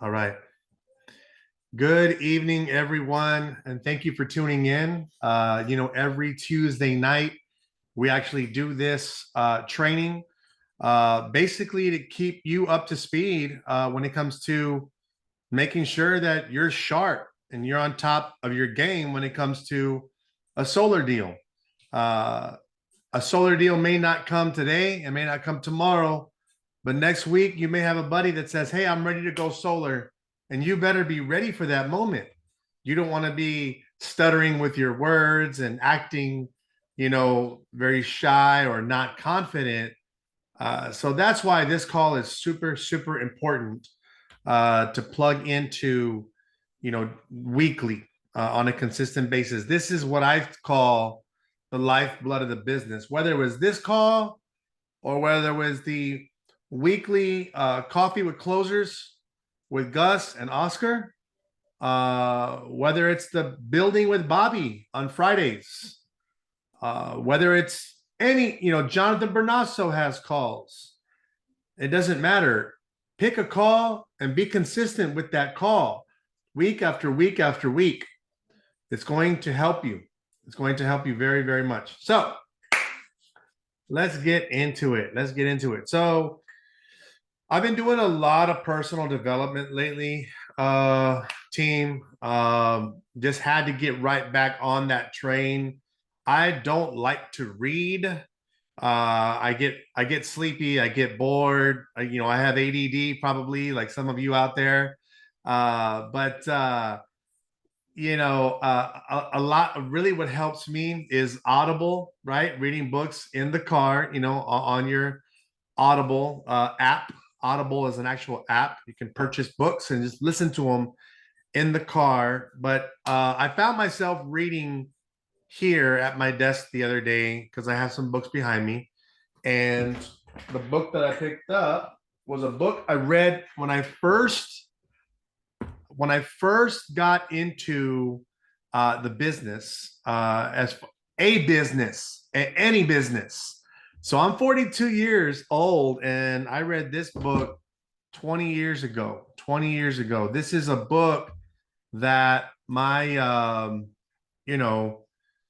All right. Good evening, everyone, and thank you for tuning in. Every Tuesday night, we actually do this training basically to keep you up to speed when it comes to making sure that you're sharp and you're on top of your game when it comes to a solar deal. Uh, a solar deal may not come today, it may not come tomorrow, but next week you may have a buddy that says, "Hey, I'm ready to go solar," and you better be ready for that moment. You don't want to be stuttering with your words and acting, very shy or not confident. So that's why this call is super, super important to plug into, weekly on a consistent basis. This is what I call the lifeblood of the business, whether it was this call or whether it was the weekly coffee with closers with Gus and Oscar, whether it's the building with Bobby on Fridays, whether it's any, Jonathan Bernasso has calls. It doesn't matter. Pick a call and be consistent with that call week after week after week. It's going to help you. It's going to help you very, very much. So let's get into it. So I've been doing a lot of personal development lately, team. Just had to get right back on that train. I don't like to read. I get sleepy, I get bored. I have ADD probably like some of you out there. A lot of really what helps me is Audible, right? Reading books in the car, on your Audible app. Audible is an actual app. You can purchase books and just listen to them in the car. But I found myself reading here at my desk the other day because I have some books behind me. And the book that I picked up was a book I read when I first got into the business, as a business, any business. So I'm 42 years old, and I read this book 20 years ago. This is a book that my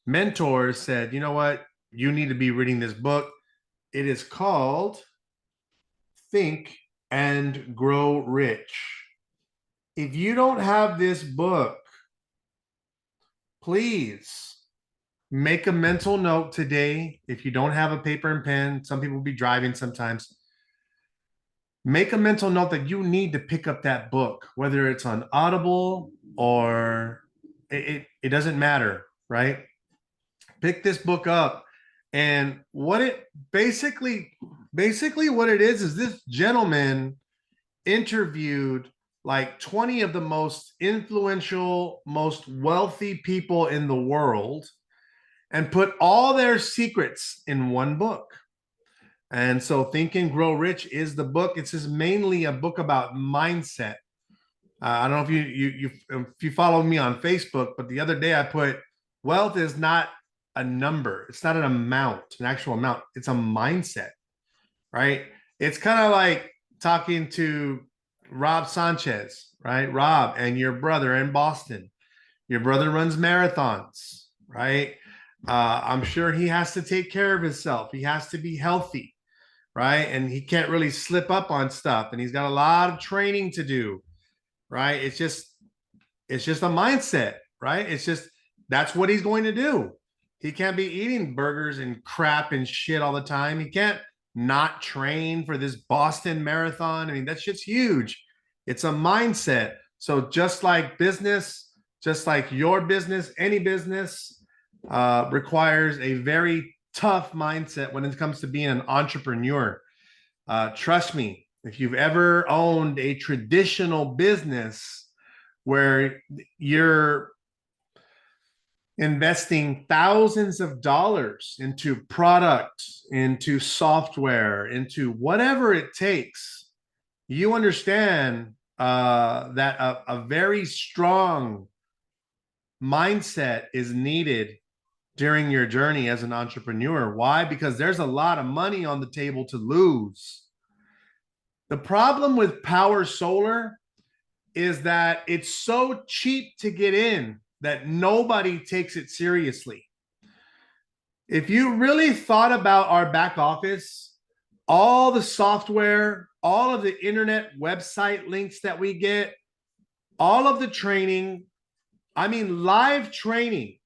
mentors said, "You know what? You need to be reading this book." It is called Think and Grow Rich. If you don't have this book, please make a mental note today. If you don't have a paper and pen, some people will be driving sometimes. Make a mental note that you need to pick up that book, whether it's on Audible or it doesn't matter, right? Pick this book up. And what it basically what it is this gentleman interviewed like 20 of the most influential, most wealthy people in the world and put all their secrets in one book. And so Think and Grow Rich is the book. It's just mainly a book about mindset. I don't know if you follow me on Facebook, but the other day I put, wealth is not a number. It's not an amount, an actual amount. It's a mindset, right? It's kind of like talking to Rob Sanchez, right? Rob and your brother in Boston. Your brother runs marathons, right? I'm sure he has to take care of himself. He has to be healthy, right? And he can't really slip up on stuff. And he's got a lot of training to do, right? It's just a mindset, right? It's just, that's what he's going to do. He can't be eating burgers and crap and shit all the time. He can't not train for this Boston marathon. I mean, that shit's huge. It's a mindset. So just like business, just like your business, any business requires a very tough mindset when it comes to being an entrepreneur. Trust me, if you've ever owned a traditional business where you're investing thousands of dollars into products, into software, into whatever it takes, you understand that a very strong mindset is needed during your journey as an entrepreneur. Why? Because there's a lot of money on the table to lose. The problem with Powur Solar is that it's so cheap to get in that nobody takes it seriously. If you really thought about our back office, all the software, all of the internet website links that we get, all of the training, I mean, live training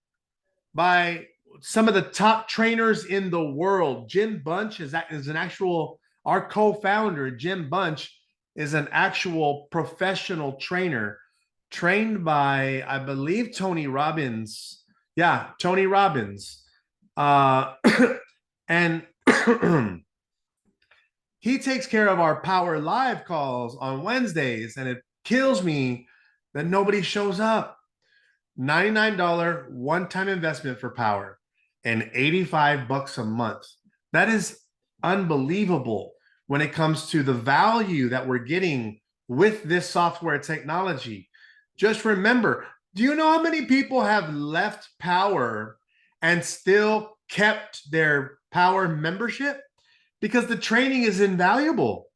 by some of the top trainers in the world. Jim Bunch is an actual, our co-founder, Jim Bunch, is an actual professional trainer trained by, I believe, Tony Robbins. Yeah, Tony Robbins. And he takes care of our Powur Live calls on Wednesdays, and it kills me that nobody shows up. $99 one-time investment for Powur and $85 a month. That is unbelievable when it comes to the value that we're getting with this software technology. Just remember, do you know how many people have left Powur and still kept their Powur membership? Because the training is invaluable.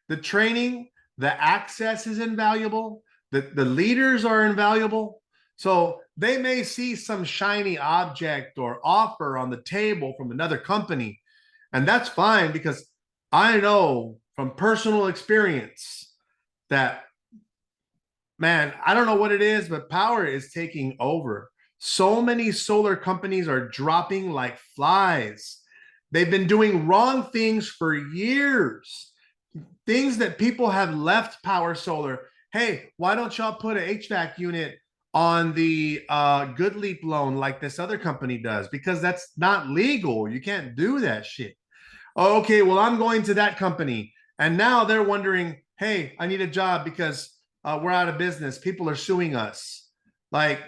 The training, the access is invaluable. The leaders are invaluable. So they may see some shiny object or offer on the table from another company, and that's fine, because I know from personal experience that, man, I don't know what it is, but Powur is taking over. So many solar companies are dropping like flies. They've been doing wrong things for years, things that people have left Powur Solar. Hey, why don't y'all put an HVAC unit on the Good Leap loan like this other company does? Because that's not legal. You can't do that shit. Oh, okay, well, I'm going to that company. And now they're wondering, hey, I need a job because we're out of business. People are suing us. Like,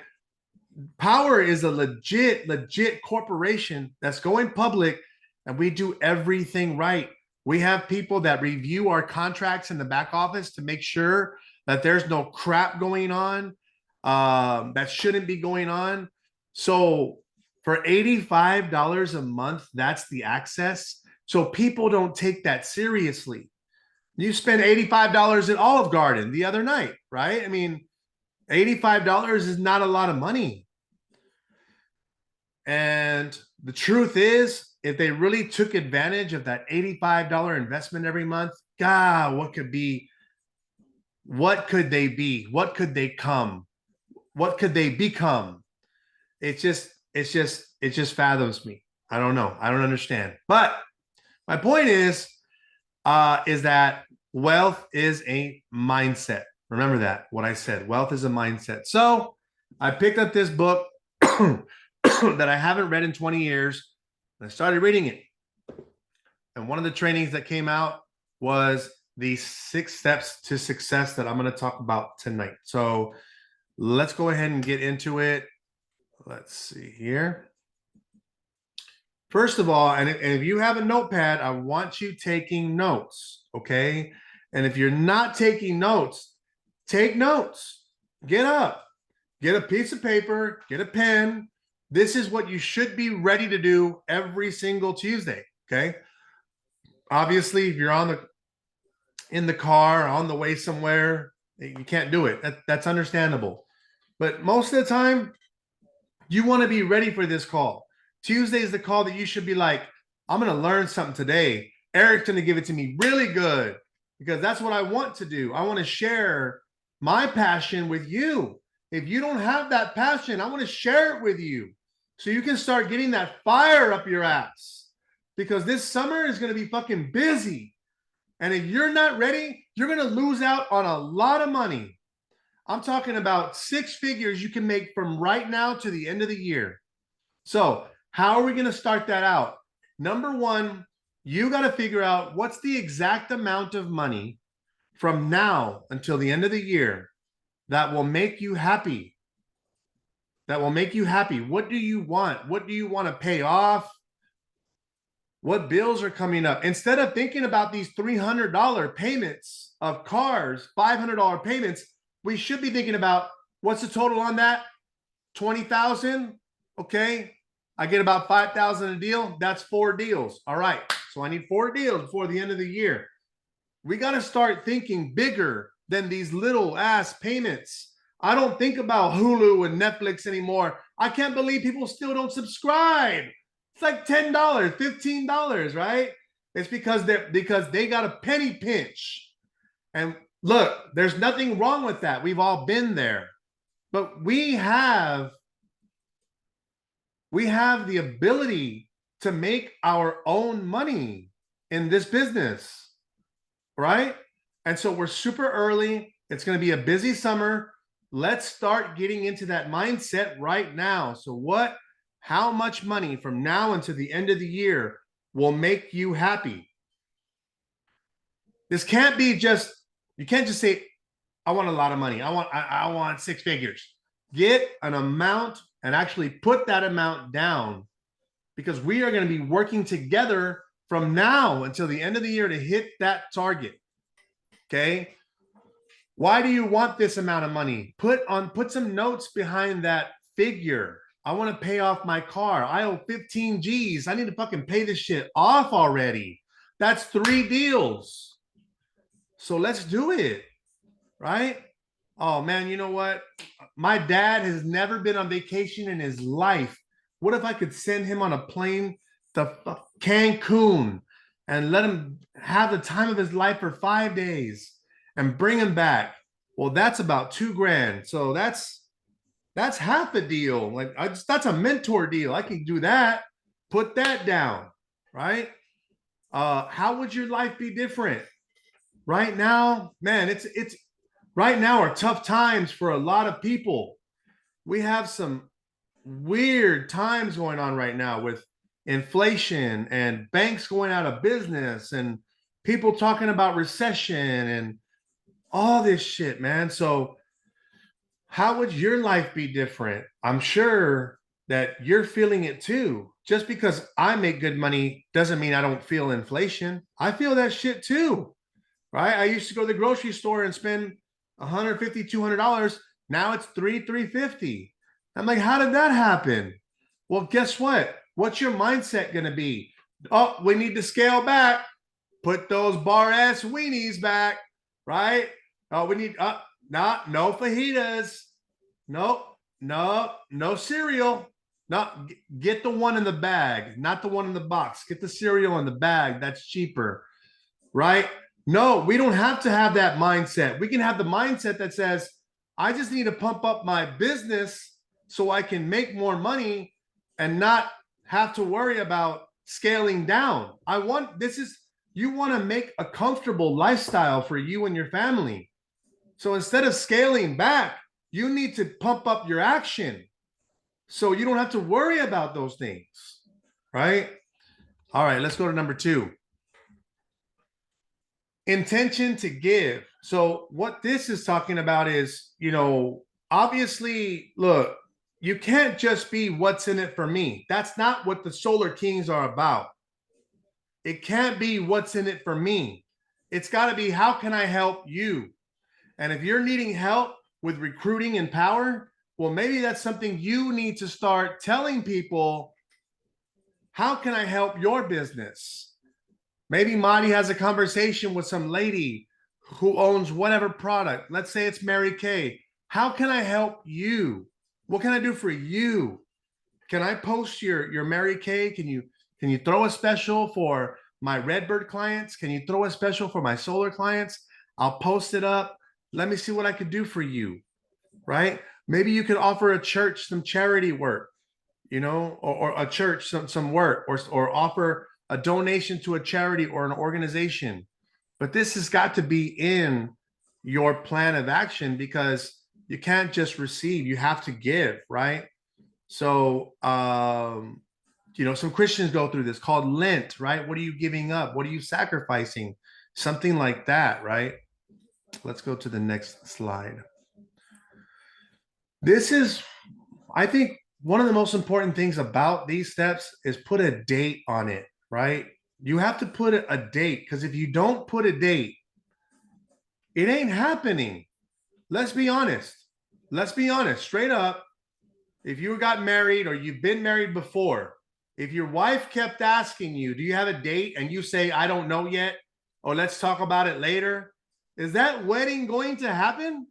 Powur is a legit corporation that's going public, and we do everything right. We have people that review our contracts in the back office to make sure that there's no crap going on that shouldn't be going on. So for $85 a month, that's the access. So people don't take that seriously. You spent $85 at Olive Garden the other night, right? I mean, $85 is not a lot of money. And the truth is, if they really took advantage of that $85 investment every month, God, what could be? What could they be? What could they come? What could they become? It just fathoms me. I don't know. I don't understand. But my point is that wealth is a mindset. Remember that, what I said. Wealth is a mindset. So I picked up this book that I haven't read in 20 years. And I started reading it. And one of the trainings that came out was the 6 steps to success that I'm going to talk about tonight. So let's go ahead and get into it. Let's see here. First of all, and if you have a notepad, I want you taking notes, okay? And if you're not taking notes, take notes. Get up, get a piece of paper, get a pen. This is what you should be ready to do every single Tuesday, okay? Obviously, if you're in the car, on the way somewhere, you can't do it. That's understandable. But most of the time, you want to be ready for this call. Tuesday is the call that you should be like, I'm going to learn something today. Eric's going to give it to me really good, because that's what I want to do. I want to share my passion with you. If you don't have that passion, I want to share it with you so you can start getting that fire up your ass, because this summer is going to be fucking busy. And if you're not ready, you're going to lose out on a lot of money. I'm talking about 6 figures you can make from right now to the end of the year. So how are we going to start that out? Number one, you got to figure out what's the exact amount of money from now until the end of the year that will make you happy. That will make you happy. What do you want? What do you want to pay off? What bills are coming up? Instead of thinking about these $300 payments of cars, $500 payments, we should be thinking about, what's the total on that? 20,000. Okay. I get about 5,000 a deal. That's 4 deals. All right. So I need 4 deals before the end of the year. We got to start thinking bigger than these little ass payments. I don't think about Hulu and Netflix anymore. I can't believe people still don't subscribe. It's like $10, $15, right? It's because they got a penny pinch. And look, there's nothing wrong with that. We've all been there. But we have the ability to make our own money in this business, right? And so we're super early. It's going to be a busy summer. Let's start getting into that mindset right now. So how much money from now until the end of the year will make you happy? This can't be just, you can't just say, I want a lot of money. I want 6 figures. Get an amount and actually put that amount down, because we are going to be working together from now until the end of the year to hit that target. Okay. Why do you want this amount of money? Put some notes behind that figure. I want to pay off my car. I owe 15 G's. I need to fucking pay this shit off already. That's 3 deals. So let's do it. Right? Oh man, you know what? My dad has never been on vacation in his life. What if I could send him on a plane to Cancun and let him have the time of his life for 5 days and bring him back? Well, that's about $2,000. So that's half a deal. Like that's a mentor deal. I can do that. Put that down, right? How would your life be different? Right now, man, it's right now are tough times for a lot of people. We have some weird times going on right now with inflation and banks going out of business and people talking about recession and all this shit, man. So how would your life be different? I'm sure that you're feeling it too. Just because I make good money doesn't mean I don't feel inflation. I feel that shit too, right? I used to go to the grocery store and spend $150, $200. Now it's $350. I'm like, how did that happen? Well, guess what? What's your mindset going to be? Oh, we need to scale back. Put those bar ass weenies back, right? Oh, we need no fajitas. No cereal. No, get the one in the bag, not the one in the box. Get the cereal in the bag. That's cheaper, right? No, we don't have to have that mindset. We can have the mindset that says, I just need to pump up my business so I can make more money and not have to worry about scaling down. You want to make a comfortable lifestyle for you and your family. So instead of scaling back, you need to pump up your action so you don't have to worry about those things, right? All right, let's go to number 2. Intention to give. So what this is talking about is, obviously, look, you can't just be what's in it for me. That's not what the Solar Kings are about. It can't be what's in it for me. It's got to be, how can I help you? And if you're needing help with recruiting and Powur, well, maybe that's something you need to start telling people. How can I help your business? Maybe Marty has a conversation with some lady who owns whatever product. Let's say it's Mary Kay. How can I help you? What can I do for you? Can I post your Mary Kay? Can you throw a special for my Redbird clients? Can you throw a special for my solar clients? I'll post it up. Let me see what I could do for you, right? Maybe you could offer a church some charity work, or a church some work, or offer a donation to a charity or an organization. But this has got to be in your plan of action, because you can't just receive, you have to give, right? So, some Christians go through this called Lent, right? What are you giving up? What are you sacrificing? Something like that, right? Let's go to the next slide. This is, I think, one of the most important things about these steps is put a date on it, right? You have to put a date, because if you don't put a date, it ain't happening. Let's be honest. Straight up. If you got married or you've been married before, if your wife kept asking you, do you have a date? And you say, I don't know yet. or let's talk about it later. Is that wedding going to happen?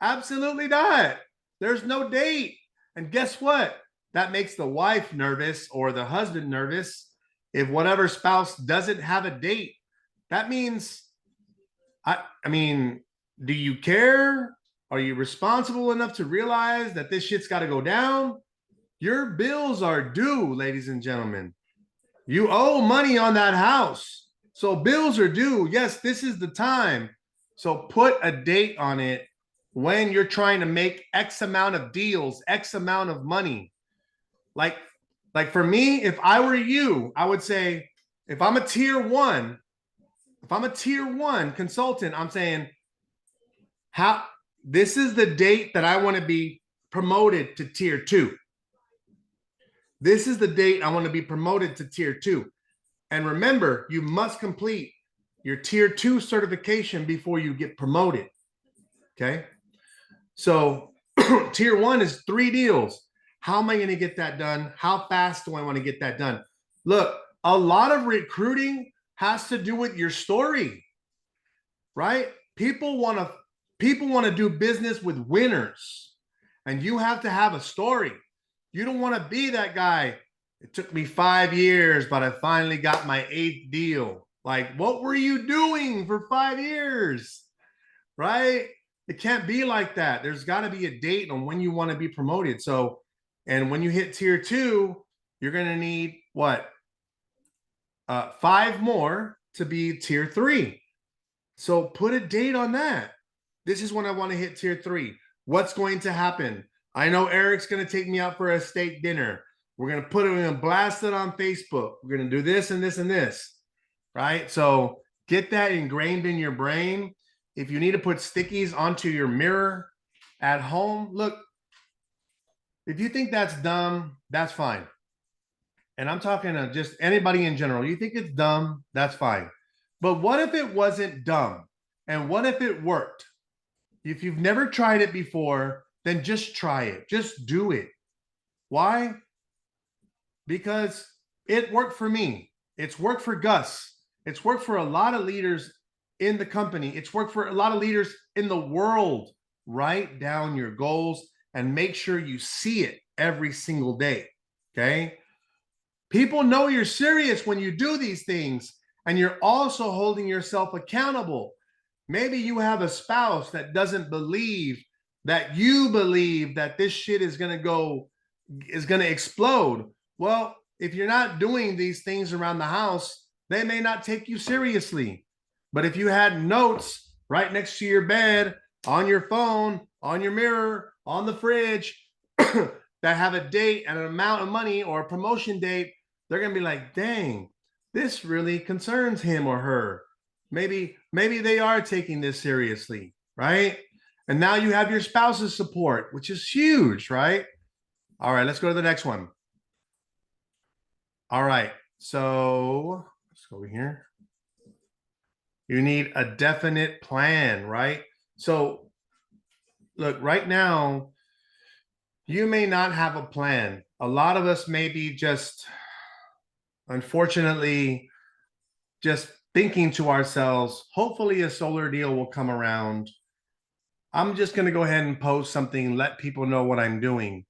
Absolutely not. There's no date. And guess what? That makes the wife nervous or the husband nervous. If whatever spouse doesn't have a date, that means, I mean, do you care? Are you responsible enough to realize that this shit's got to go down? Your bills are due, ladies and gentlemen. You owe money on that house. So bills are due. Yes, this is the time. So put a date on it when you're trying to make X amount of deals, X amount of money. Like for me, if I were you, I would say, if I'm a tier one consultant, I'm saying, how this is the date that I want to be promoted to tier 2. This is the date I want to be promoted to tier 2. And remember, you must complete your tier 2 certification before you get promoted. Okay. So tier 1 is 3 deals. How am I going to get that done? How fast do I want to get that done? Look, a lot of recruiting has to do with your story, right? People want to do business with winners, and you have to have a story. You don't want to be that guy. It took me 5 years, but I finally got my 8th deal. Like, what were you doing for 5 years? Right? It can't be like that. There's got to be a date on when you want to be promoted. So, and when you hit tier 2, you're going to need what? 5 more to be tier 3. So put a date on that. This is when I want to hit tier 3. What's going to happen? I know Eric's going to take me out for a steak dinner. We're going to blast it on Facebook. We're going to do this and this and this, right? So get that ingrained in your brain. If you need to put stickies onto your mirror at home, look, if you think that's dumb, that's fine. And I'm talking to just anybody in general. You think it's dumb, that's fine. But what if it wasn't dumb? And what if it worked? If you've never tried it before, then just try it. Just do it. Why? Because it worked for me. It's worked for Gus. It's worked for a lot of leaders in the company. It's worked for a lot of leaders in the world. Write down your goals and make sure you see it every single day. Okay? People know you're serious when you do these things, and you're also holding yourself accountable. Maybe you have a spouse that doesn't believe that you believe that this shit is going to explode. Well, if you're not doing these things around the house, they may not take you seriously. But if you had notes right next to your bed, on your phone, on your mirror, on the fridge, that have a date and an amount of money or a promotion date, they're going to be like, dang, this really concerns him or her. Maybe they are taking this seriously, right? And now you have your spouse's support, which is huge, right? All right, let's go to the next one. All right, so let's go over here. You need a definite plan, right? So look, right now, you may not have a plan. A lot of us may be just, unfortunately, just thinking to ourselves, hopefully a solar deal will come around. I'm just going to go ahead and post something, let people know what I'm doing.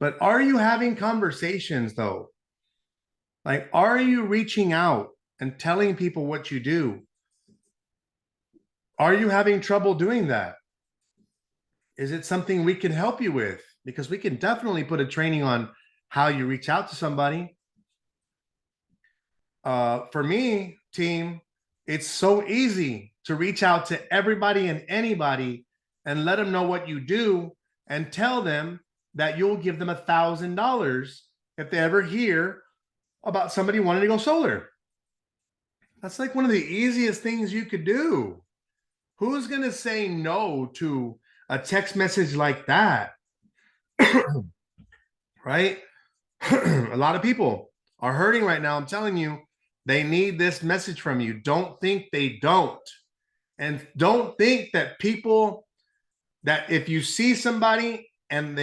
But are you having conversations though? Like, are you reaching out and telling people what you do? Are you having trouble doing that? Is it something we can help you with? Because we can definitely put a training on how you reach out to somebody. For me, team, it's so easy to reach out to everybody and anybody and let them know what you do and tell them that you'll give them $1,000 if they ever hear about somebody wanting to go solar. That's like one of the easiest things you could do. Who's going to say no to a text message like that? Right? A lot of people are hurting right now. I'm telling you, they need this message from you. Don't think they don't. And don't think that people, that if you see somebody and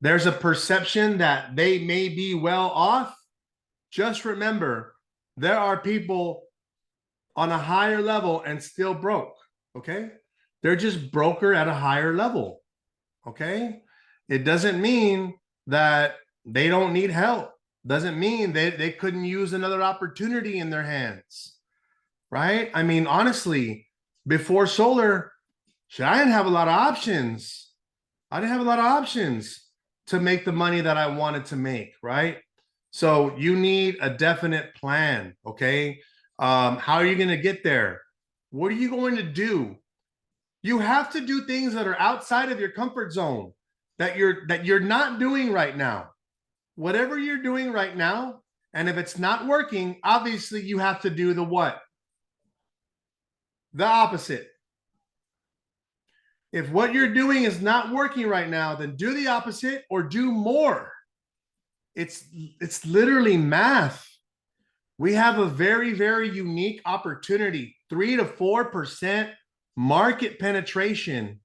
there's a perception that they may be well off, just remember, There are people on a higher level and still broke. Okay. They're just broker at a higher level. Okay. It doesn't mean that they don't need help. Doesn't mean they couldn't use another opportunity in their hands. Right. I mean, honestly, before solar, I didn't have a lot of options. I didn't have a lot of options to make the money that I wanted to make. Right. So you need a definite plan. Okay. How are you going to get there? What are you going to do? You have to do things that are outside of your comfort zone that you're not doing right now. Whatever you're doing right now, and if it's not working, obviously you have to do the what? The opposite. If what you're doing is not working right now, then do the opposite or do more. It's literally math. We have a very, very unique opportunity, 3 to 4% market penetration.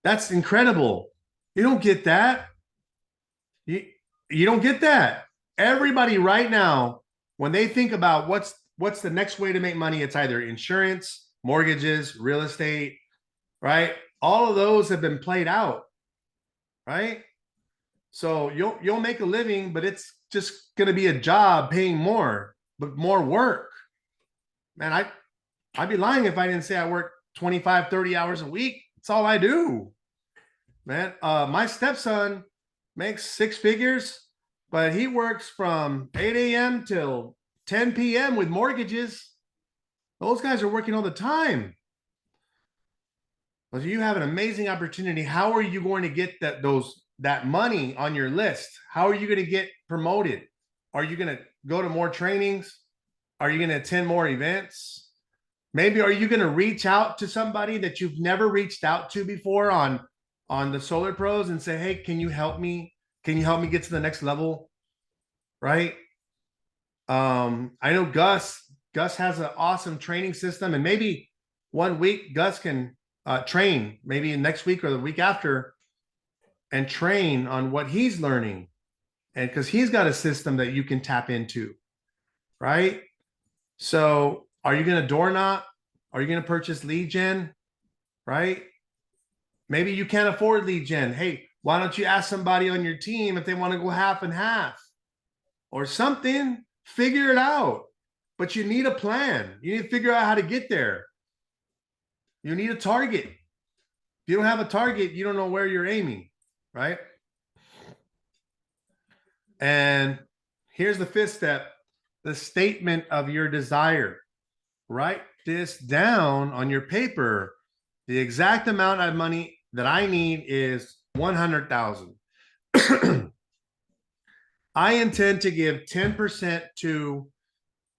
That's incredible. You don't get that. You don't get that. Everybody right now, when they think about what's the next way to make money, it's either insurance, mortgages, real estate, right? All of those have been played out, right? So you'll make a living, but it's just going to be a job paying more, but more work. Man, I'd be lying if I didn't say I work 25, 30 hours a week. That's all I do. Man, my stepson makes 6 figures, but he works from 8 a.m. till 10 p.m. with mortgages. Those guys are working all the time. But you have an amazing opportunity. How are you going to get that money on your list? How are you going to get promoted? Are you going to go to more trainings? Are you going to attend more events? Maybe are you going to reach out to somebody that you've never reached out to before on the Solar Pros and say, hey, can you help me? Can you help me get to the next level? Right? I know Gus has an awesome training system, and maybe one week Gus can train, maybe next week or the week after, and train on what he's learning. And because he's got a system that you can tap into, right? So are you going to door knock? Are you going to purchase lead gen? Right? Maybe you can't afford lead gen. Hey, why don't you ask somebody on your team if they want to go half and half or something? Figure it out. But you need a plan. You need to figure out how to get there. You need a target. If you don't have a target, you don't know where you're aiming, right? And here's the 5th step, the statement of your desire. Write this down on your paper. The exact amount of money that I need is 100,000. I intend to give 10% to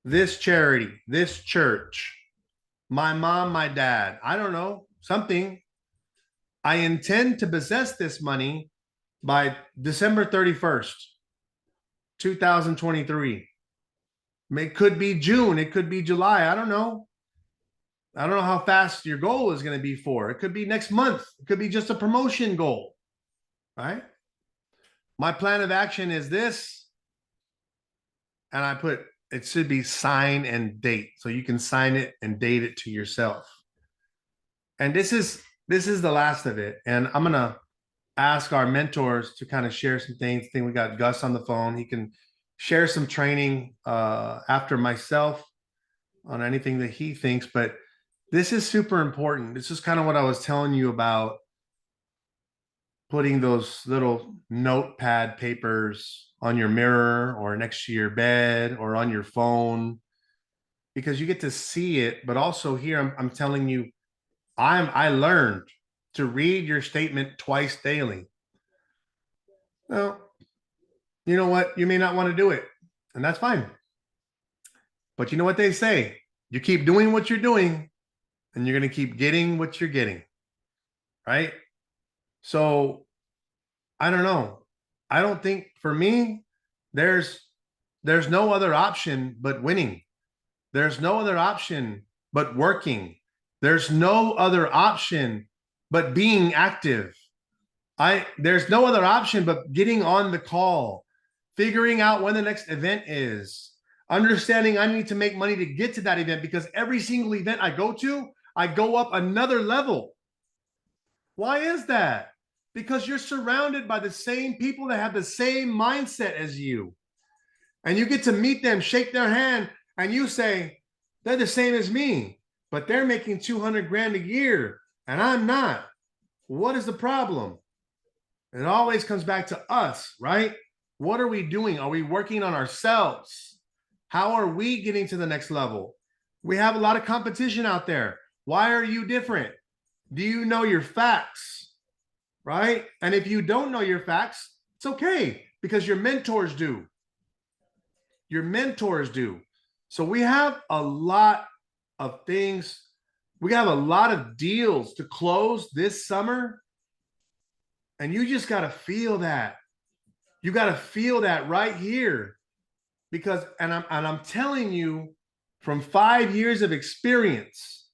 this charity, this church, my mom, my dad, I don't know, something. I intend to possess this money by December 31st, 2023. It could be June. It could be July. I don't know. I don't know how fast your goal is going to be for. It could be next month. It could be just a promotion goal, right? My plan of action is this. And I put, it should be sign and date. So you can sign it and date it to yourself. And this is the last of it. And I'm going to ask our mentors to kind of share some things. I think we got Gus on the phone. He can share some training after myself on anything that he thinks, but this is super important. This is kind of what I was telling you about, putting those little notepad papers on your mirror or next to your bed or on your phone, because you get to see it. But also here, I'm telling you, I learned to read your statement twice daily. Well, you know what? You may not want to do it, and that's fine. But you know what they say? You keep doing what you're doing, and you're going to keep getting what you're getting, right? So I don't know. I don't think, for me, there's no other option but winning. There's no other option but working. There's no other option but being active. There's no other option but getting on the call, figuring out when the next event is, understanding I need to make money to get to that event, because every single event I go to, I go up another level. Why is that? Because you're surrounded by the same people that have the same mindset as you. And you get to meet them, shake their hand, and you say, they're the same as me, but they're making 200 grand a year and I'm not. What is the problem? It always comes back to us, right? What are we doing? Are we working on ourselves? How are we getting to the next level? We have a lot of competition out there. Why are you different? Do you know your facts? Right? And if you don't know your facts, it's okay, because your mentors do. Your mentors do. So we have a lot of things. We have a lot of deals to close this summer. And you just got to feel that. You got to feel that right here. Because, and I'm telling you, from 5 years of experience,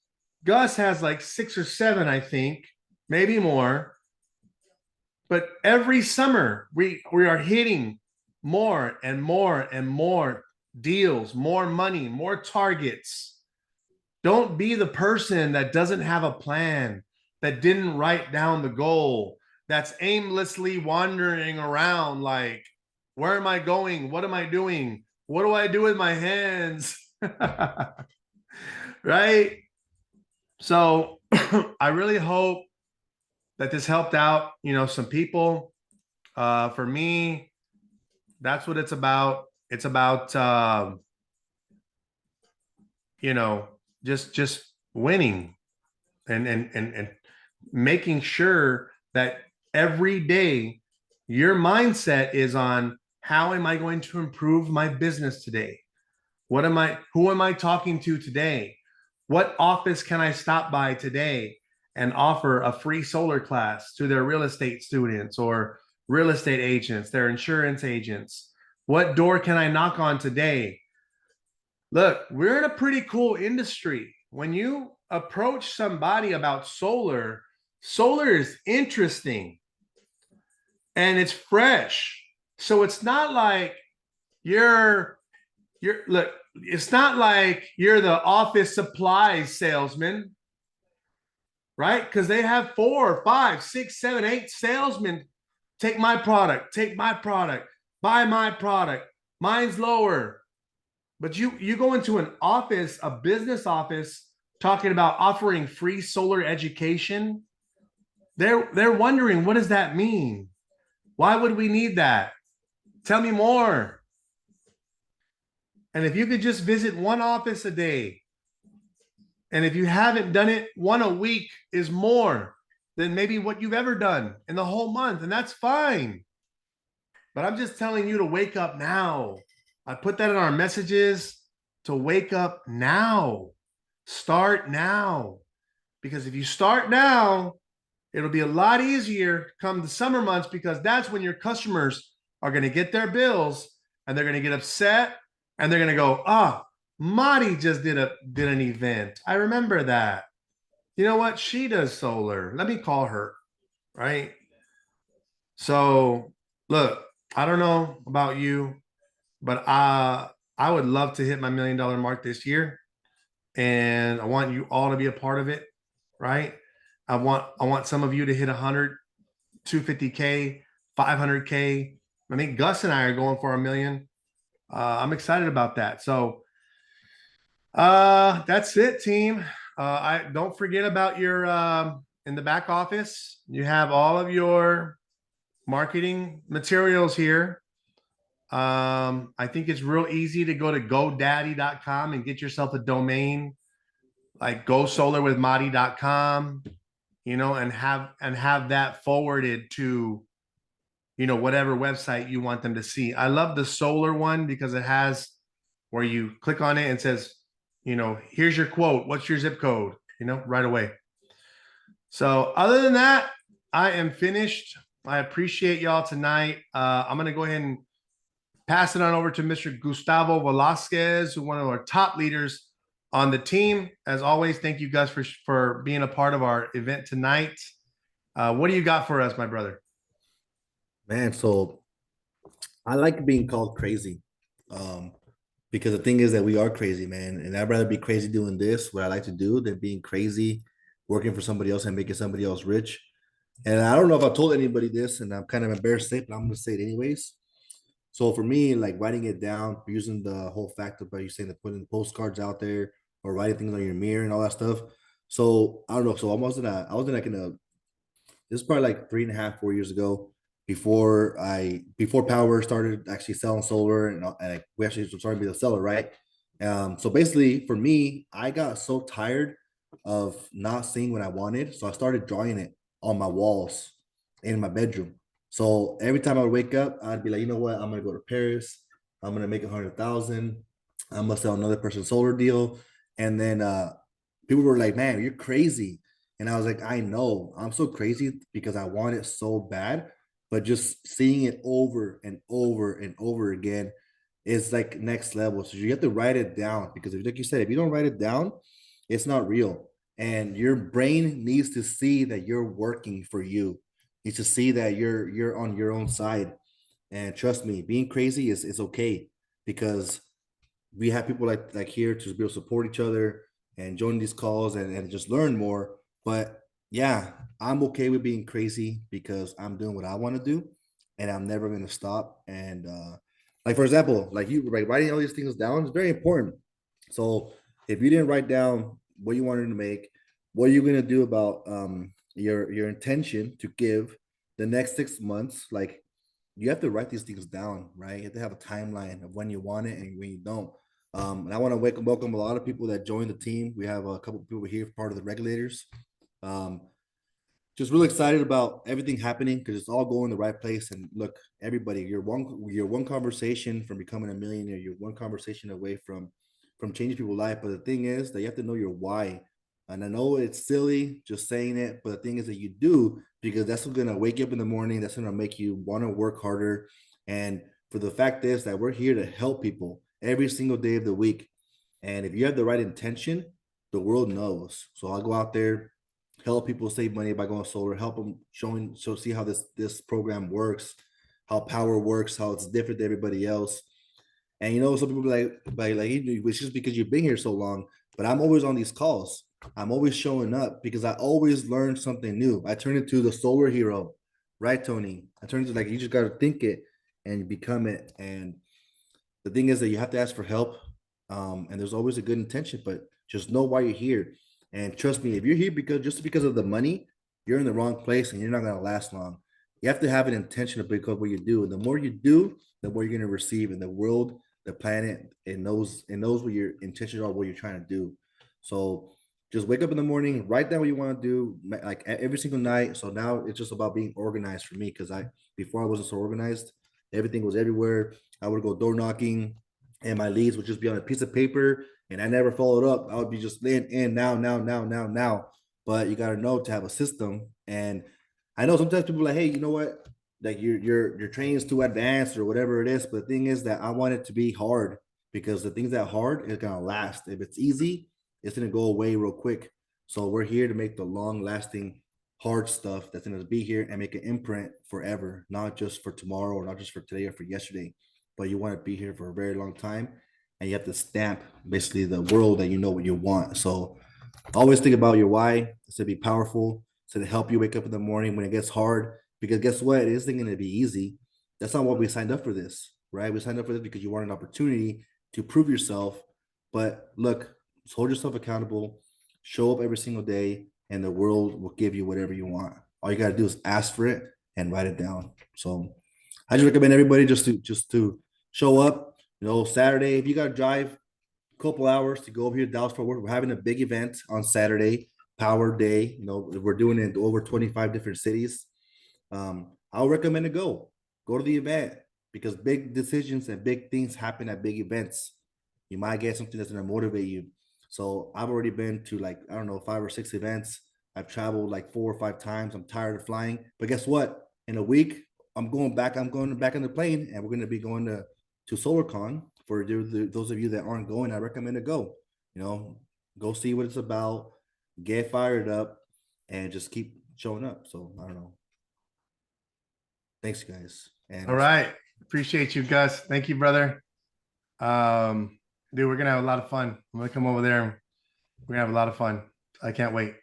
Gus has like 6 or 7, I think, maybe more. But every summer we are hitting more and more and more deals, more money, more targets. Don't be the person that doesn't have a plan, that didn't write down the goal, that's aimlessly wandering around like, where am I going? What am I doing? What do I do with my hands? Right? So I really hope that this helped out, some people. For me, that's what it's about. It's about, you know, just winning and making sure that every day your mindset is on, how am I going to improve my business today? Who am I talking to today? What office can I stop by today and offer a free solar class to their real estate students or real estate agents, their insurance agents? What door can I knock on today? Look, we're in a pretty cool industry. When you approach somebody about solar, solar is interesting and it's fresh. So it's not like look, it's not like you're the office supplies salesman, right? Because they have 4, 5, 6, 7, 8 salesmen. Take my product, buy my product, mine's lower. But you go into an office, a business office, talking about offering free solar education. They're wondering, what does that mean? Why would we need that? Tell me more. And if you could just visit one office a day, and if you haven't done it, one a week is more than maybe what you've ever done in the whole month, and that's fine. But I'm just telling you to wake up now. I put that in our messages, to wake up now. Start now. Because if you start now, it'll be a lot easier come the summer months, because that's when your customers are going to get their bills and they're going to get upset and they're going to go, Marty just did an event. I remember that. You know what? She does solar. Let me call her. Right? So look, I don't know about you, but I would love to hit my $1 million mark this year. And I want you all to be a part of it. Right? I want some of you to hit 100, 250K, 500K. I mean, Gus and I are going for $1 million. I'm excited about that. So that's it, team. I don't forget about your in the back office. You have all of your marketing materials here. I think it's real easy to go to godaddy.com and get yourself a domain, like gosolarwithmadi.com, and have that forwarded to, whatever website you want them to see. I love the solar one because it has where you click on it and says, here's your quote. What's your zip code? Right away. So other than that, I am finished. I appreciate y'all tonight. I'm going to go ahead and pass it on over to Mr. Gustavo Velasquez, who's one of our top leaders on the team. As always, thank you guys for being a part of our event tonight. What do you got for us, my brother? Man, so I like being called crazy, because the thing is that we are crazy, man. And I'd rather be crazy doing this, what I like to do, than being crazy working for somebody else and making somebody else rich. And I don't know if I told anybody this, and I'm kind of embarrassed to say it, but I'm gonna say it anyways. So for me, like writing it down, using the whole fact about you saying that putting postcards out there or writing things on your mirror and all that stuff. So I don't know. So I wasn't like in a this is probably like 3.5, 4 years ago, before Powur started actually selling solar, and we actually started to be the seller, right? So basically, for me, I got so tired of not seeing what I wanted, so I started drawing it on my walls in my bedroom. So every time I would wake up, I'd be like, you know what? I'm gonna go to Paris. I'm gonna make 100,000. I'm gonna sell another person's solar deal, and then people were like, "Man, you're crazy." And I was like, I know I'm so crazy because I want it so bad, but just seeing it over and over and over again is like next level. So you have to write it down because if, like you said, if you don't write it down, it's not real. And your brain needs to see that you're working for you, needs to see that you're on your own side. And trust me, being crazy is okay because we have people like here to be able to support each other and join these calls and just learn more. But yeah, I'm okay with being crazy because I'm doing what I want to do and I'm never gonna stop. And like for example, like you like writing all these things down is very important. So if you didn't write down what you wanted to make, what are you gonna do about your intention to give the next 6 months? Like you have to write these things down, right? You have to have a timeline of when you want it and when you don't. And I want to welcome a lot of people that joined the team. We have a couple of people here, part of the regulators. Um, just really excited about everything happening because it's all going the right place. And look, everybody, you're one conversation from becoming a millionaire. You're one conversation away from changing people's life. But the thing is that you have to know your why. And I know it's silly just saying it, but the thing is that you do because that's what's gonna wake you up in the morning. That's gonna make you want to work harder. And for the fact is that we're here to help people every single day of the week. And if you have the right intention, the world knows. So I'll go out there, help people save money by going solar, help them see how this program works, how Powur works, how it's different than everybody else. And some people be like it's just because you've been here so long, but I'm always on these calls. I'm always showing up because I always learn something new. I turn into the solar hero, right, Tony? I turn into like you just gotta think it and become it. And the thing is that you have to ask for help, and there's always a good intention, but just know why you're here. And trust me, if you're here because of the money, you're in the wrong place and you're not gonna last long. You have to have an intention of because what you do. And the more you do, the more you're gonna receive. In the world, the planet, it knows what your intentions are, what you're trying to do. So just wake up in the morning, write down what you want to do, like every single night. So now it's just about being organized for me because I before I wasn't so organized. Everything was everywhere. I would go door knocking, and my leads would just be on a piece of paper, and I never followed up. I would be just in now, now, now, now, now. But you got to know to have a system. And I know sometimes people are like, hey, you know what? Like your training is too advanced or whatever it is. But the thing is that I want it to be hard because the things that hard is gonna last. If it's easy, it's gonna go away real quick. So we're here to make the long lasting hard stuff that's going to be here and make an imprint forever, not just for tomorrow or not just for today or for yesterday, but you want to be here for a very long time. And you have to stamp basically the world that you know what you want. So always think about your why. It's to be powerful, it's to help you wake up in the morning when it gets hard. Because guess what? It isn't going to be easy. That's not what we signed up for this, right? We signed up for this because you want an opportunity to prove yourself. But look, hold yourself accountable, show up every single day, and the world will give you whatever you want. All you got to do is ask for it and write it down. So I just recommend everybody just to show up. Saturday, if you got to drive couple hours to go over here to Dallas Fort Worth. We're having a big event on Saturday, Powur Day. We're doing it in over 25 different cities. I'll recommend to go. Go to the event because big decisions and big things happen at big events. You might get something that's going to motivate you. So I've already been to like, I don't know, 5 or 6 events. I've traveled like 4 or 5 times. I'm tired of flying. But guess what? In a week, I'm going back on the plane and we're going to be going to SolarCon. For those of you that aren't going, I recommend to go. You know, go see what it's about, get fired up, and just keep showing up. So I don't know. Thanks, guys. All And right. Appreciate you, Gus. Thank you, brother. Dude, we're gonna have a lot of fun. I'm gonna come over there and we're gonna have a lot of fun. I can't wait.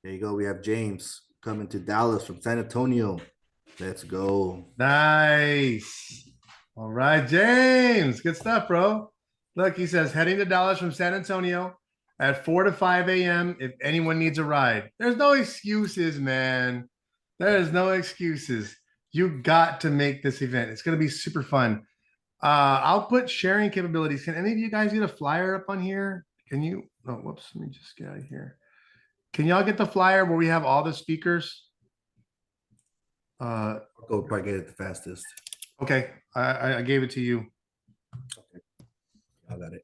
There you go. We have James coming to Dallas from San Antonio. Let's go. Nice. All right, James. Good stuff, bro. Look, he says heading to Dallas from San Antonio at 4 to 5 a.m. if anyone needs a ride. There's no excuses, man. There is no excuses. You got to make this event. It's going to be super fun. I'll put sharing capabilities. Can any of you guys get a flyer up on here? Can you? Oh, whoops. Let me just get out of here. Can y'all get the flyer where we have all the speakers? I'll go probably get it the fastest. Okay. I gave it to you. Okay. I got it.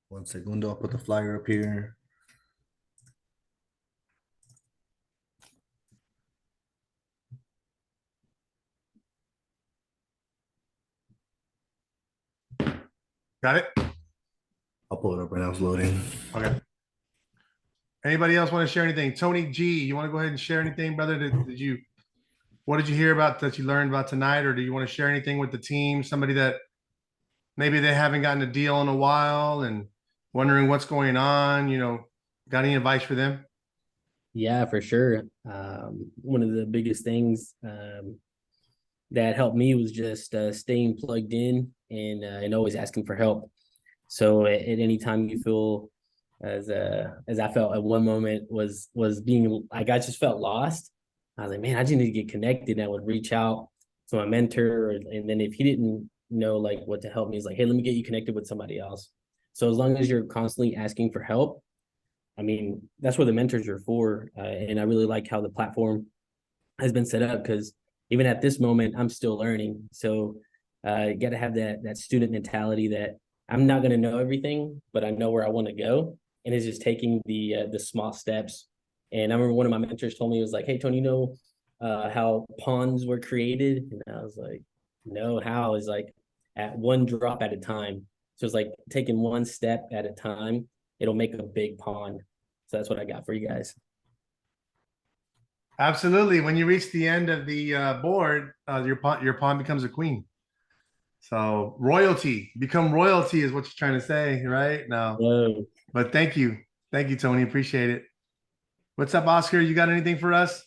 One segundo. I'll put the flyer up here. Got it? I'll pull it up right now. It's loading. Okay. Anybody else want to share anything? Tony G, you want to go ahead and share anything, brother? What did you hear about that you learned about tonight? Or do you want to share anything with the team? Somebody that maybe they haven't gotten a deal in a while and wondering what's going on, got any advice for them? Yeah, for sure. One of the biggest things that helped me was just staying plugged in and always asking for help. So at any time you feel as I felt at one moment was being like I just felt lost. I was like, man, I just need to get connected. And I would reach out to my mentor, and then if he didn't know like what to help me, he's like, hey, let me get you connected with somebody else. So as long as you're constantly asking for help, I mean, that's what the mentors are for. And I really like how the platform has been set up because even at this moment, I'm still learning. So you got to have that student mentality that I'm not going to know everything, but I know where I want to go. And it's just taking the small steps. And I remember one of my mentors told me, it was like, hey, Tony, you know how ponds were created? And I was like, no, how? Is like at one drop at a time. So it's like taking one step at a time. It'll make a big pond. So that's what I got for you guys. Absolutely. When you reach the end of the board, your pawn becomes a queen. So become royalty is what you're trying to say, right? No, Whoa. but thank you, Tony. Appreciate it. What's up, Oscar? You got anything for us?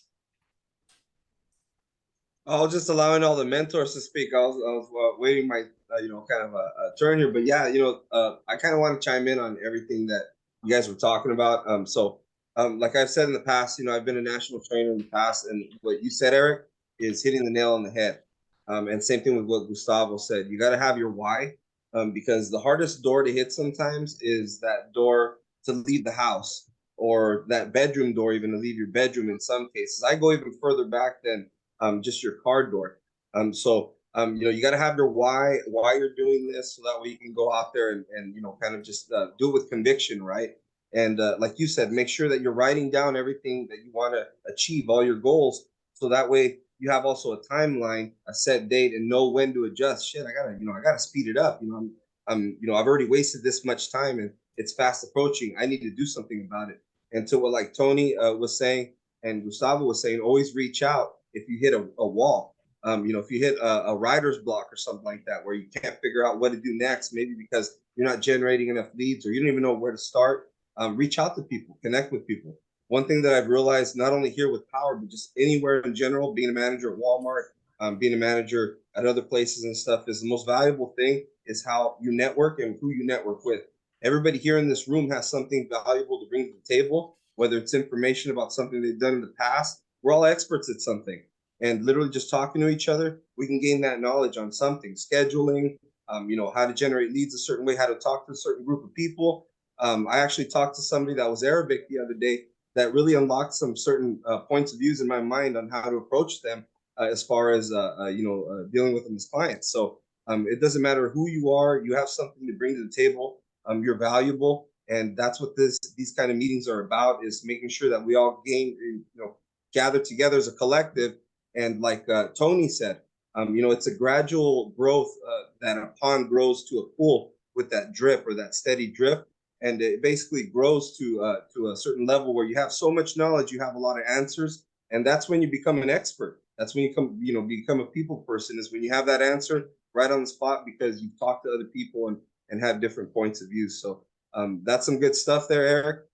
I was just allowing all the mentors to speak. I was waiting my kind of a turn here, but yeah, I kind of want to chime in on everything that you guys were talking about. Like I've said in the past, I've been a national trainer in the past, and what you said, Eric, is hitting the nail on the head. And same thing with what Gustavo said. You got to have your why, because the hardest door to hit sometimes is that door to leave the house, or that bedroom door, even to leave your bedroom. In some cases, I go even further back than just your car door. You got to have your why you're doing this, so that way you can go out there and kind of just do it with conviction, right? And like you said, make sure that you're writing down everything that you want to achieve, all your goals, so that way you have also a timeline, a set date, and know when to adjust. Shit, I gotta speed it up. I've already wasted this much time, and it's fast approaching. I need to do something about it. And to what like Tony was saying and Gustavo was saying, always reach out if you hit a wall. If you hit a writer's block or something like that, where you can't figure out what to do next, maybe because you're not generating enough leads or you don't even know where to start, reach out to people, connect with people. One thing that I've realized, not only here with Powur, but just anywhere in general, being a manager at Walmart, being a manager at other places and stuff, is the most valuable thing is how you network and who you network with. Everybody here in this room has something valuable to bring to the table, whether it's information about something they've done in the past. We're all experts at something. And literally just talking to each other, we can gain that knowledge on something, scheduling, how to generate leads a certain way, how to talk to a certain group of people. I actually talked to somebody that was Arabic the other day that really unlocked some certain points of views in my mind on how to approach them as far as dealing with them as clients. So it doesn't matter who you are, you have something to bring to the table. You're valuable, and that's what these kind of meetings are about: is making sure that we all gather together as a collective. And like Tony said, it's a gradual growth that a pond grows to a pool with that drip or that steady drip. And it basically grows to a certain level where you have so much knowledge, you have a lot of answers, And that's when you become an expert. That's when you become a people person, is when you have that answer right on the spot because you've talked to other people and have different points of view. So that's some good stuff there, Eric,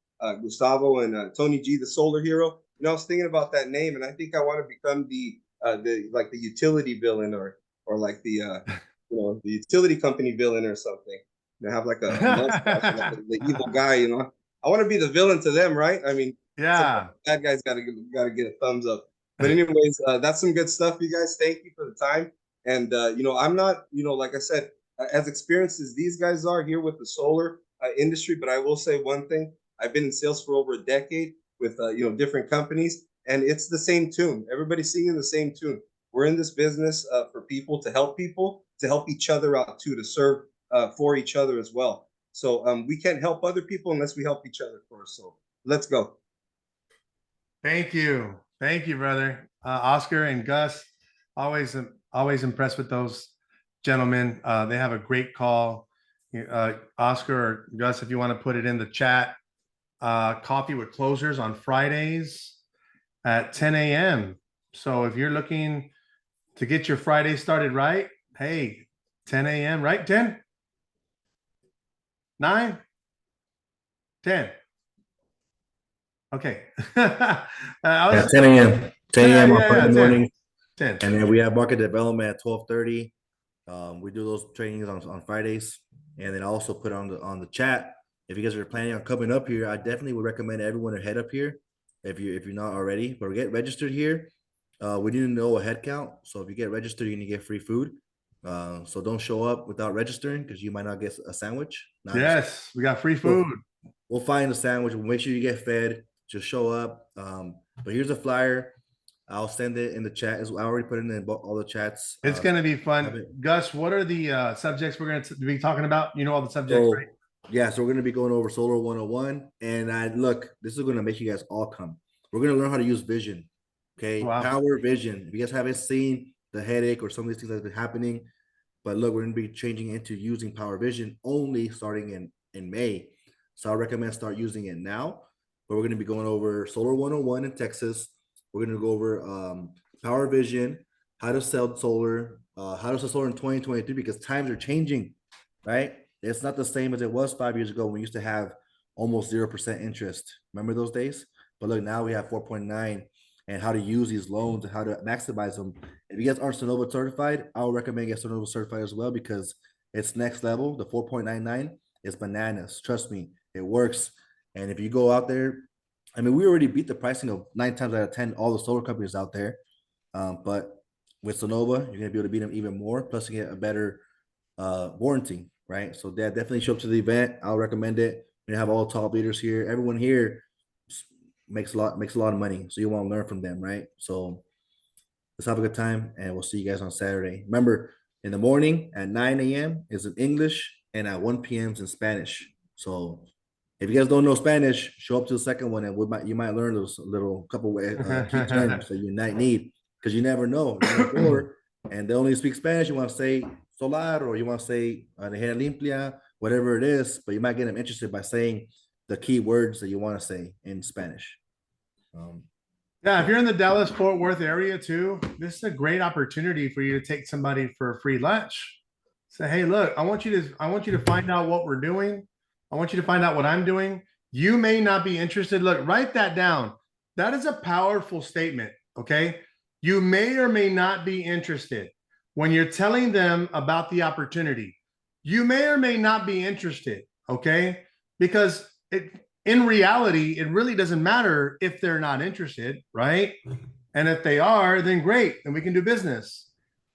Gustavo, and Tony G, the solar hero. I was thinking about that name, and I think I want to become the utility villain, or like the utility company villain or something. Have like a mustache, like the evil guy. I want to be the villain to them, right? I mean, Yeah. that guy's got to get a thumbs up. But anyways, that's some good stuff, you guys. Thank you for the time. And I'm not, like I said, as experienced as these guys are here with the solar industry, but I will say one thing: I've been in sales for over a decade with different companies, and it's the same tune. Everybody's singing the same tune. We're in this business for people, to help each other out too, to serve for each other as well. So we can't help other people unless we help each other first. So let's go. Thank you, brother. Oscar and Gus, always impressed with those gentlemen. They have a great call. Oscar or Gus, if you want to put it in the chat, coffee with closers on Fridays at 10 a.m. So if you're looking to get your Friday started right, hey, 10 a.m., right? 10? 9? 10? Okay. At 10 a.m. 10 a.m. on Friday morning. 10. And then we have market development at 12:30. We do those trainings on Fridays. And then I also put on the chat, if you guys are planning on coming up here, I definitely would recommend everyone to head up here if you're not already. But get registered here. We need to know a head count. So if you get registered, you're gonna get free food. So don't show up without registering because you might not get a sandwich. Yes, we got free food. We'll find a sandwich. We'll make sure you get fed. Just show up. But here's a flyer. I'll send it in the chat. I already put it in all the chats. It's going to be fun. Gus, what are the subjects we're going to be talking about? You know all the subjects, right? Yeah, so we're going to be going over Solar 101. And look, this is going to make you guys all come. We're going to learn how to use vision. Okay, wow. Powur vision. If you guys haven't seen the headache or some of these things that have been happening, but look, we're going to be changing into using Powur vision only starting in May. So I recommend start using it now. But we're going to be going over Solar 101 in Texas. We're going to go over Powur vision, how to sell solar, how to sell solar in 2023 because times are changing, right? It's not the same as it was 5 years ago when we used to have almost 0% interest. Remember those days? But look, now we have 4.9 and how to use these loans and how to maximize them. If you guys aren't Sonova certified, I would recommend get Sonova certified as well because it's next level. The 4.99 is bananas. Trust me, it works. And if you go out there, I mean, we already beat the pricing of 9 times out of 10, all the solar companies out there. But with Sonova, you're going to be able to beat them even more. Plus, you get a better warranty, right? So that definitely show up to the event. I'll recommend it. We have all top leaders here. Everyone here makes a lot of money. So you want to learn from them, right? So let's have a good time. And we'll see you guys on Saturday. Remember, in the morning at 9 a.m. is in English and at 1 p.m. is in Spanish. So if you guys don't know Spanish, show up to the second one, and you might learn those little couple key terms that you might need because you never know. And they only speak Spanish. You want to say solar or you want to say energía limpia, whatever it is, but you might get them interested by saying the key words that you want to say in Spanish. Yeah, if you're in the Dallas-Fort Worth area too, this is a great opportunity for you to take somebody for a free lunch. Say, hey, look, I want you to find out what we're doing. I want you to find out what I'm doing. You may not be interested. Look, write that down. That is a powerful statement, okay? You may or may not be interested. When you're telling them about the opportunity, you may or may not be interested, okay? Because in reality, it really doesn't matter if they're not interested, right? And if they are, then great, then we can do business.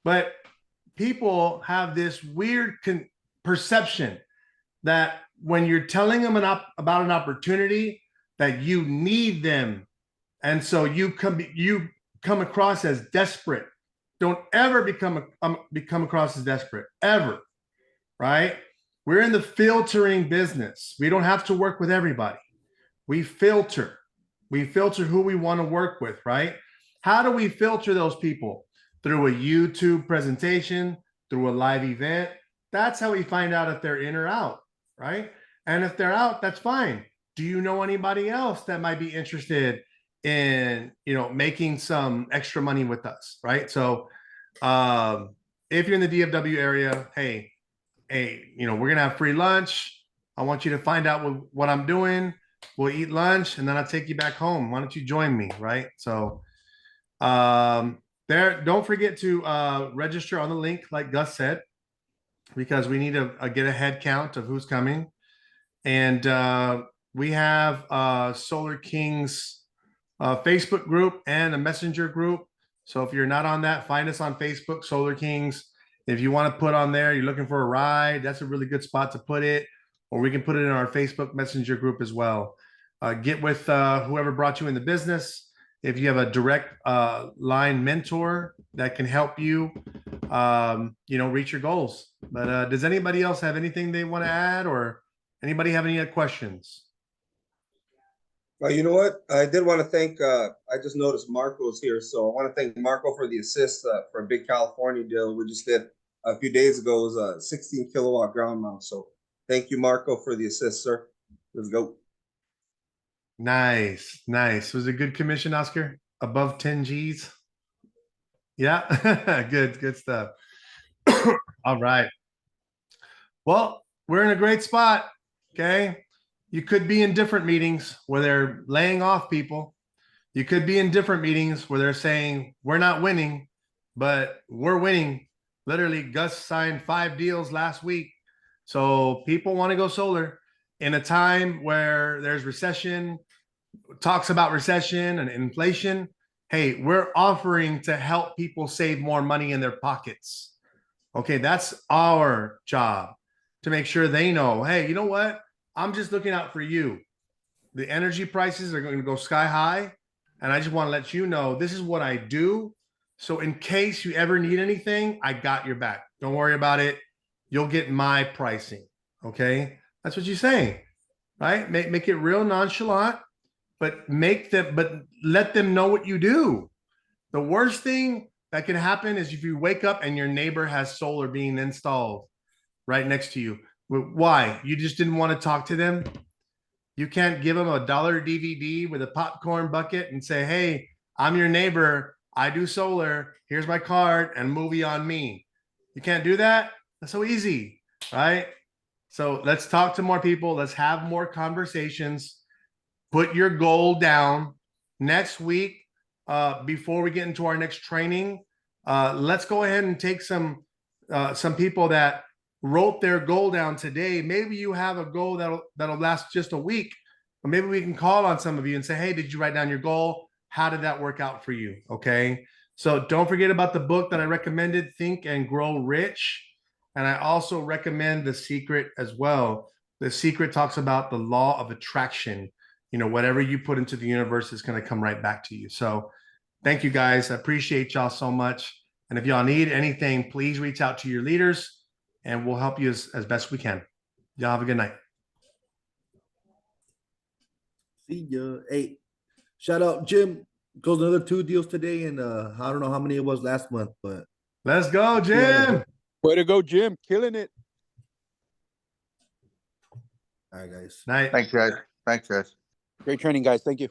But people have this weird perception that when you're telling them about an opportunity, that you need them. And so you come across as desperate. Don't ever become across as desperate, ever, right? We're in the filtering business. We don't have to work with everybody. We filter. We filter who we want to work with, right? How do we filter those people? Through a YouTube presentation, through a live event. That's how we find out if they're in or out, right? And if they're out, that's fine. Do you know anybody else that might be interested in, making some extra money with us, right? So if you're in the DFW area, hey, we're gonna have free lunch. I want you to find out what I'm doing. We'll eat lunch and then I'll take you back home. Why don't you join me, right? So don't forget to register on the link, like Gus said, because we need to get a head count of who's coming. And we have Solar Kings Facebook group and a messenger group. So if you're not on that, find us on Facebook, Solar Kings. If you want to put on there, you're looking for a ride, that's a really good spot to put it. Or we can put it in our Facebook messenger group as well. Get with whoever brought you in the business. If you have a direct line mentor that can help you, reach your goals. But does anybody else have anything they want to add, or anybody have any questions? Well, you know what? I did want to thank, I just noticed Marco's here. So I want to thank Marco for the assist for a big California deal we just did a few days ago. It was a 16 kilowatt ground mount. So thank you, Marco, for the assist, sir. Let's go. Nice. Was it a good commission, Oscar? Above 10 G's? Yeah, good stuff. All right. Well, we're in a great spot. Okay. You could be in different meetings where they're laying off people. You could be in different meetings where they're saying, we're not winning, but we're winning. Literally, Gus signed 5 deals last week. So people want to go solar in a time where there's recession, talks about recession and inflation. Hey, we're offering to help people save more money in their pockets. Okay, that's our job, to make sure they know, hey, you know what? I'm just looking out for you. The energy prices are going to go sky high. And I just want to let you know, this is what I do. So in case you ever need anything, I got your back. Don't worry about it. You'll get my pricing. Okay. That's what you say, right? Make it real nonchalant, but let them know what you do. The worst thing that can happen is if you wake up and your neighbor has solar being installed right next to you. Why? You just didn't want to talk to them? You can't give them $1 DVD with a popcorn bucket and say, hey, I'm your neighbor. I do solar. Here's my card and movie on me. You can't do that? That's so easy, right? So let's talk to more people. Let's have more conversations. Put your goal down. Next week, before we get into our next training, let's go ahead and take some people that wrote their goal down today. Maybe you have a goal that'll last just a week, or maybe we can call on some of you and say, hey, did you write down your goal? How did that work out for you? Okay. So don't forget about the book that I recommended, Think and Grow Rich. And I also recommend The Secret as well. The Secret talks about the law of attraction. Whatever you put into the universe is going to come right back to you. So thank you guys. I appreciate y'all so much. And if y'all need anything, please reach out to your leaders and we'll help you as best we can. Y'all have a good night. See ya. Hey, shout out Jim. Closed another 2 deals today, and I don't know how many it was last month, but let's go, Jim. Way to go, Jim. Killing it. all right, guys. Night. Thanks, guys. Thanks, guys. Great training, guys. Thank you.